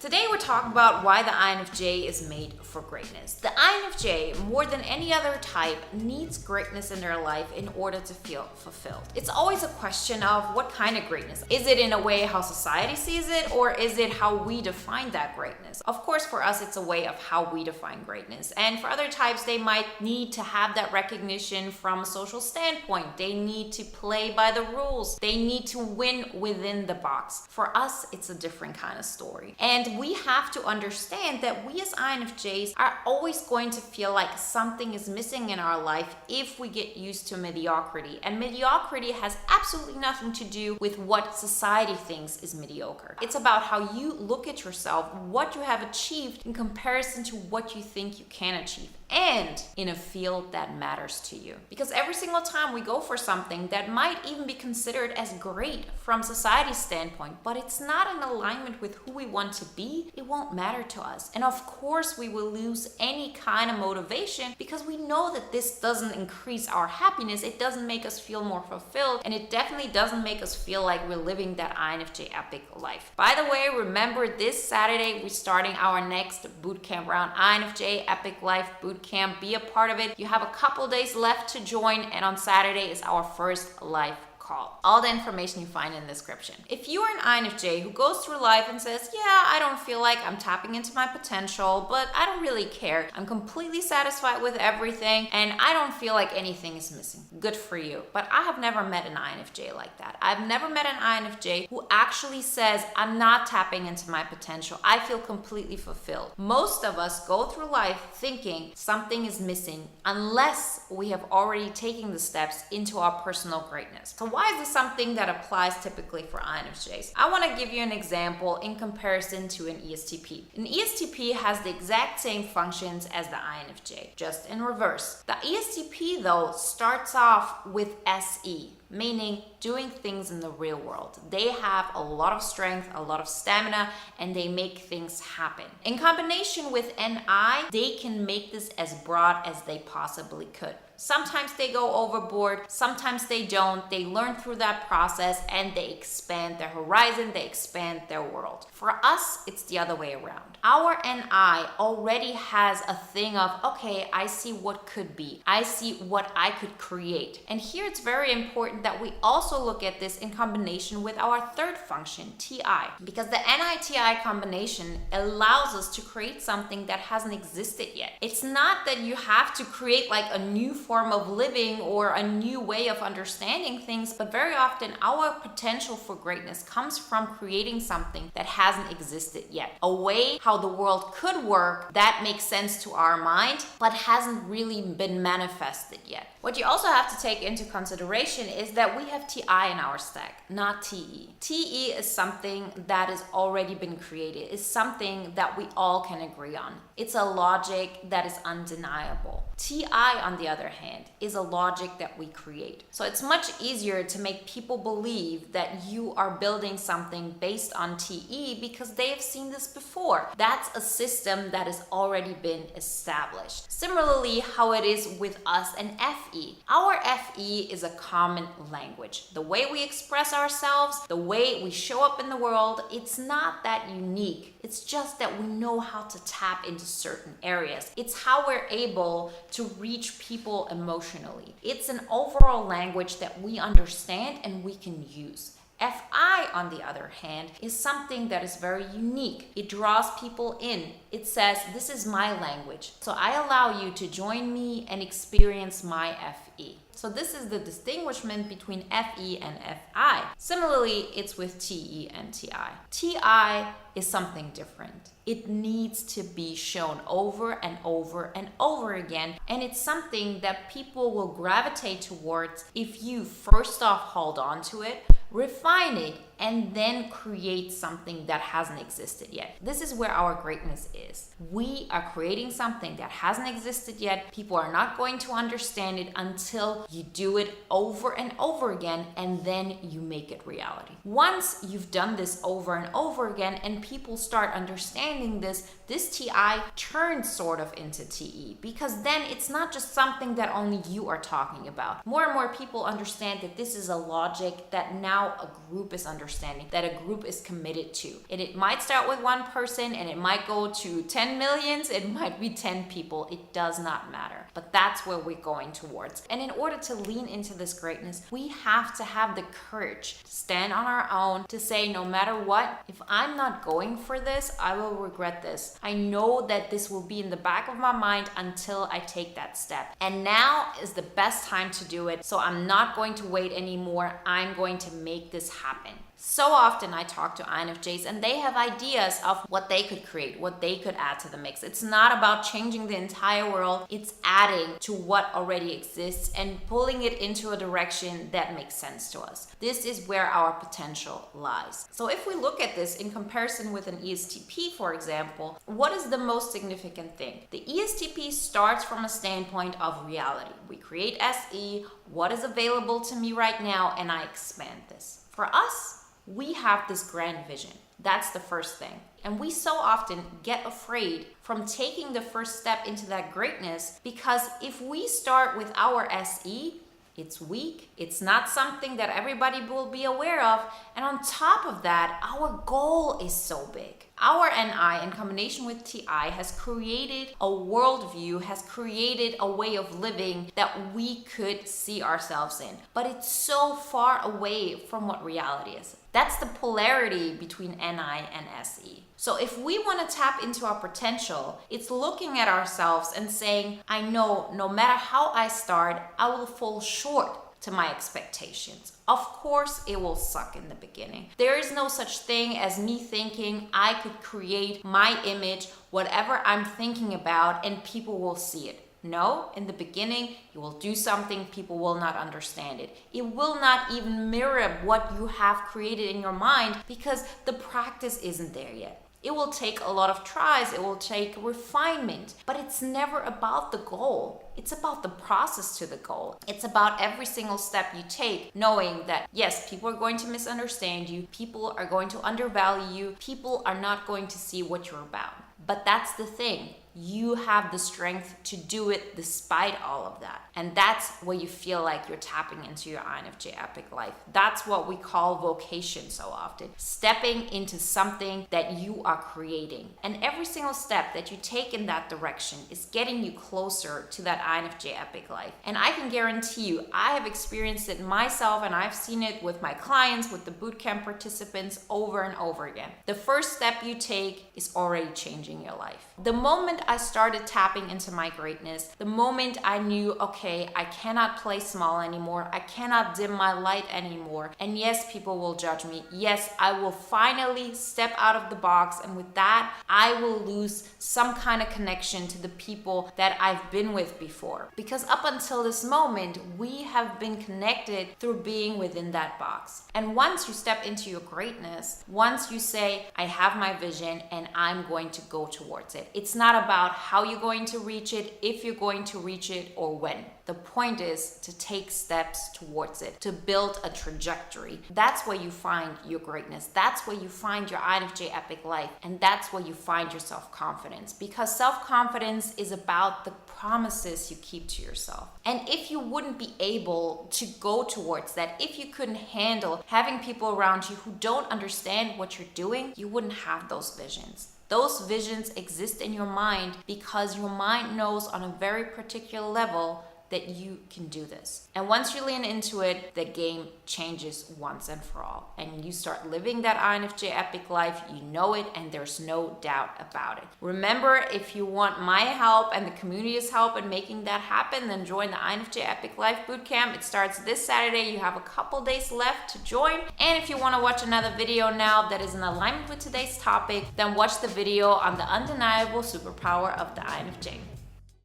Today we're talking about why the INFJ is made for greatness. The INFJ, more than any other type, needs greatness in their life in order to feel fulfilled. It's always a question of what kind of greatness. Is it in a way how society sees it, or is it how we define that greatness? Of course, for us, it's a way of how we define greatness. And for other types, they might need to have that recognition from a social standpoint. They need to play by the rules. They need to win within the box. For us, it's a different kind of story. And we have to understand that we as INFJs are always going to feel like something is missing in our life if we get used to mediocrity. And mediocrity has absolutely nothing to do with what society thinks is mediocre. It's about how you look at yourself, what you have achieved in comparison to what you think you can achieve, and in a field that matters to you. Because every single time we go for something that might even be considered as great from society's standpoint, but it's not in alignment with who we want to be, it won't matter to us. And of course, we will lose any kind of motivation because we know that this doesn't increase our happiness, it doesn't make us feel more fulfilled, and it definitely doesn't make us feel like we're living that INFJ epic life. By the way, remember this Saturday, we're starting our next bootcamp round, INFJ Epic Life Bootcamp. Be a part of it. You have a couple days left to join, and on Saturday is our first live call. All the information you find in the description. If you are an INFJ who goes through life and says, yeah, I don't feel like I'm tapping into my potential, but I don't really care. I'm completely satisfied with everything and I don't feel like anything is missing. Good for you. But I have never met an INFJ like that. I've never met an INFJ who actually says, I'm not tapping into my potential. I feel completely fulfilled. Most of us go through life thinking something is missing unless we have already taken the steps into our personal greatness. So why is this something that applies typically for INFJs? I want to give you an example in comparison to an ESTP. An ESTP has the exact same functions as the INFJ, just in reverse. The ESTP, though, starts off with SE, meaning doing things in the real world. They have a lot of strength, a lot of stamina, and they make things happen. In combination with NI, they can make this as broad as they possibly could. Sometimes they go overboard, sometimes they don't. They learn through that process and they expand their horizon, they expand their world. For us, it's the other way around. Our NI already has a thing of, okay, I see what could be. I see what I could create. And here it's very important that we also look at this in combination with our third function, TI. Because the NI-TI combination allows us to create something that hasn't existed yet. It's not that you have to create like a new form of living or a new way of understanding things, but very often our potential for greatness comes from creating something that hasn't existed yet. A way how the world could work that makes sense to our mind, but hasn't really been manifested yet. What you also have to take into consideration is that we have TI in our stack, not TE. TE is something that has already been created. It's something that we all can agree on. It's a logic that is undeniable. TI, on the other hand, is a logic that we create. So it's much easier to make people believe that you are building something based on TE because they have seen this before. That's a system that has already been established. Similarly, how it is with us and FE. Our FE is a common language. The way we express ourselves, the way we show up in the world, it's not that unique. It's just that we know how to tap into certain areas. It's how we're able to reach people emotionally. It's an overall language that we understand and we can use. FI, on the other hand, is something that is very unique. It draws people in. It says, this is my language. So I allow you to join me and experience my FE. So this is the distinguishment between FE and FI. Similarly, it's with TE and TI. TI is something different. It needs to be shown over and over and over again. And it's something that people will gravitate towards if you first off hold on to it, refine it, and then create something that hasn't existed yet. This is where our greatness is. We are creating something that hasn't existed yet. People are not going to understand it until you do it over and over again, and then you make it reality. Once you've done this over and over again and people start understanding this TI turns sort of into TE, because then it's not just something that only you are talking about. More and more people understand that this is a logic that now now a group is understanding, that a group is committed to. And it might start with one person and it might go to 10 millions, it might be 10 people, it does not matter. But that's where we're going towards. And in order to lean into this greatness, we have to have the courage to stand on our own, to say no matter what, if I'm not going for this, I will regret this. I know that this will be in the back of my mind until I take that step. And now is the best time to do it. So I'm not going to wait anymore. I'm going to make this happen. So often I talk to INFJs and they have ideas of what they could create, what they could add to the mix. It's not about changing the entire world. It's adding to what already exists and pulling it into a direction that makes sense to us. This is where our potential lies. So if we look at this in comparison with an ESTP, for example, what is the most significant thing? The ESTP starts from a standpoint of reality. We create SE, what is available to me right now, and I expand this. For us, we have this grand vision. That's the first thing. And we so often get afraid from taking the first step into that greatness because if we start with our SE, it's weak, it's not something that everybody will be aware of, and on top of that, our goal is so big. Our NI in combination with TI has created a worldview, has created a way of living that we could see ourselves in. But it's so far away from what reality is. That's the polarity between NI and SE. So if we want to tap into our potential, it's looking at ourselves and saying, I know no matter how I start, I will fall short to my expectations. Of course, it will suck in the beginning. There is no such thing as me thinking I could create my image, whatever I'm thinking about, and people will see it. No, in the beginning, you will do something, people will not understand it. It will not even mirror what you have created in your mind because the practice isn't there yet. It will take a lot of tries, it will take refinement, but it's never about the goal. It's about the process to the goal. It's about every single step you take, knowing that yes, people are going to misunderstand you, people are going to undervalue you, people are not going to see what you're about. But that's the thing. You have the strength to do it despite all of that. And that's where you feel like you're tapping into your INFJ epic life. That's what we call vocation so often. Stepping into something that you are creating. And every single step that you take in that direction is getting you closer to that INFJ epic life. And I can guarantee you, I have experienced it myself and I've seen it with my clients, with the bootcamp participants over and over again. The first step you take is already changing your life. The moment I started tapping into my greatness, the moment I knew, okay, I cannot play small anymore, I cannot dim my light anymore, and yes, people will judge me. Yes, I will finally step out of the box, and with that, I will lose some kind of connection to the people that I've been with before. Because up until this moment, we have been connected through being within that box. And once you step into your greatness, once you say, I have my vision and I'm going to go towards it, it's not about how you're going to reach it, if you're going to reach it, or when. The point is to take steps towards it, to build a trajectory. That's where you find your greatness. That's where you find your INFJ epic life. And that's where you find your self-confidence. Because self-confidence is about the promises you keep to yourself. And if you wouldn't be able to go towards that, if you couldn't handle having people around you who don't understand what you're doing, you wouldn't have those visions. Those visions exist in your mind because your mind knows on a very particular level that you can do this. And once you lean into it, the game changes once and for all. And you start living that INFJ epic life, you know it, and there's no doubt about it. Remember, if you want my help and the community's help in making that happen, then join the INFJ Epic Life Bootcamp. It starts this Saturday. You have a couple days left to join. And if you want to watch another video now that is in alignment with today's topic, then watch the video on the undeniable superpower of the INFJ.